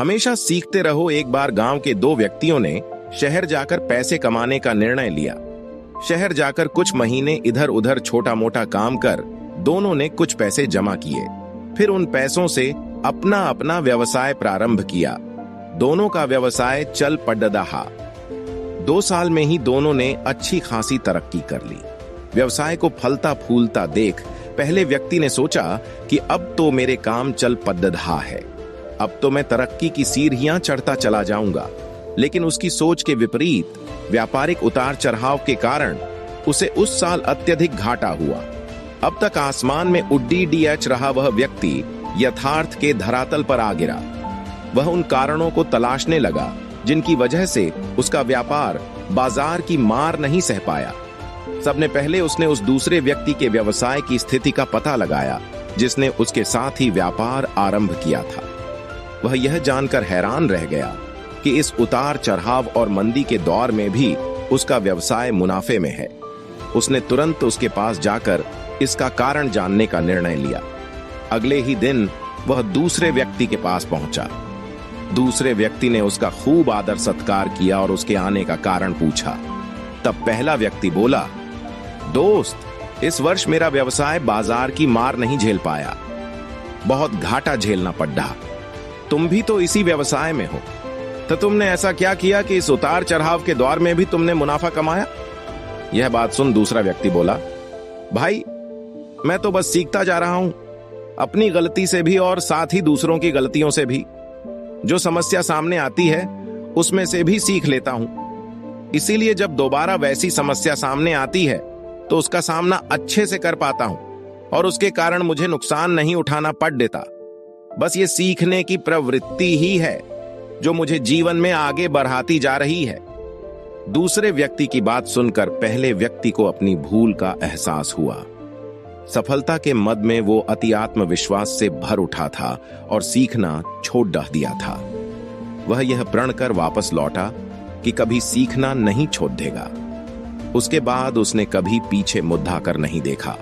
हमेशा सीखते रहो। एक बार गांव के दो व्यक्तियों ने शहर जाकर पैसे कमाने का निर्णय लिया। शहर जाकर कुछ महीने इधर उधर छोटा मोटा काम कर दोनों ने कुछ पैसे जमा किए। फिर उन पैसों से अपना अपना व्यवसाय प्रारंभ किया। दोनों का व्यवसाय चल पड़हा। 2 साल में ही दोनों ने अच्छी खासी तरक्की कर ली। व्यवसाय को फलता फूलता देख पहले व्यक्ति ने सोचा कि अब तो मेरे काम चल पड़हा है, अब तो मैं तरक्की की सीढ़ियां चढ़ता चला जाऊंगा। लेकिन उसकी सोच के विपरीत व्यापारिक उतार चढ़ाव के कारण उसे उस साल अत्यधिक घाटा हुआ। अब तक आसमान में उड्डी रहा वह व्यक्ति यथार्थ के धरातल पर आ गिरा। वह उन कारणों को तलाशने लगा जिनकी वजह से उसका व्यापार बाजार की मार नहीं सह पाया। सबने पहले उसने उस दूसरे व्यक्ति के व्यवसाय की स्थिति का पता लगाया जिसने उसके साथ ही व्यापार आरंभ किया था। वह यह जानकर हैरान रह गया कि इस उतार चढ़ाव और मंदी के दौर में भी उसका व्यवसाय मुनाफे में है। उसने तुरंत उसके पास जाकर इसका कारण जानने का निर्णय लिया। अगले ही दिन वह दूसरे व्यक्ति के पास पहुंचा। दूसरे व्यक्ति ने उसका खूब आदर सत्कार किया और उसके आने का कारण पूछा। तब पहला व्यक्ति बोला, दोस्त, इस वर्ष मेरा व्यवसाय बाजार की मार नहीं झेल पाया, बहुत घाटा झेलना पड़ा। तुम भी तो इसी व्यवसाय में हो, तो तुमने ऐसा क्या किया कि इस उतार चढ़ाव के दौर में भी तुमने मुनाफा कमाया? यह बात सुन दूसरा व्यक्ति बोला, भाई, मैं तो बस सीखता जा रहा हूं, अपनी गलती से भी और साथ ही दूसरों की गलतियों से भी। जो समस्या सामने आती है उसमें से भी सीख लेता हूं। इसीलिए जब दोबारा वैसी समस्या सामने आती है तो उसका सामना अच्छे से कर पाता हूं और उसके कारण मुझे नुकसान नहीं उठाना पड़ देता। बस ये सीखने की प्रवृत्ति ही है जो मुझे जीवन में आगे बढ़ाती जा रही है। दूसरे व्यक्ति की बात सुनकर पहले व्यक्ति को अपनी भूल का एहसास हुआ। सफलता के मद में वो अति आत्मविश्वास से भर उठा था और सीखना छोड़ दिया था। वह यह प्रण कर वापस लौटा कि कभी सीखना नहीं छोड़ देगा। उसके बाद उसने कभी पीछे मुद्दा कर नहीं देखा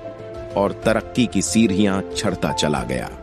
और तरक्की की सीढ़ियां चढ़ता चला गया।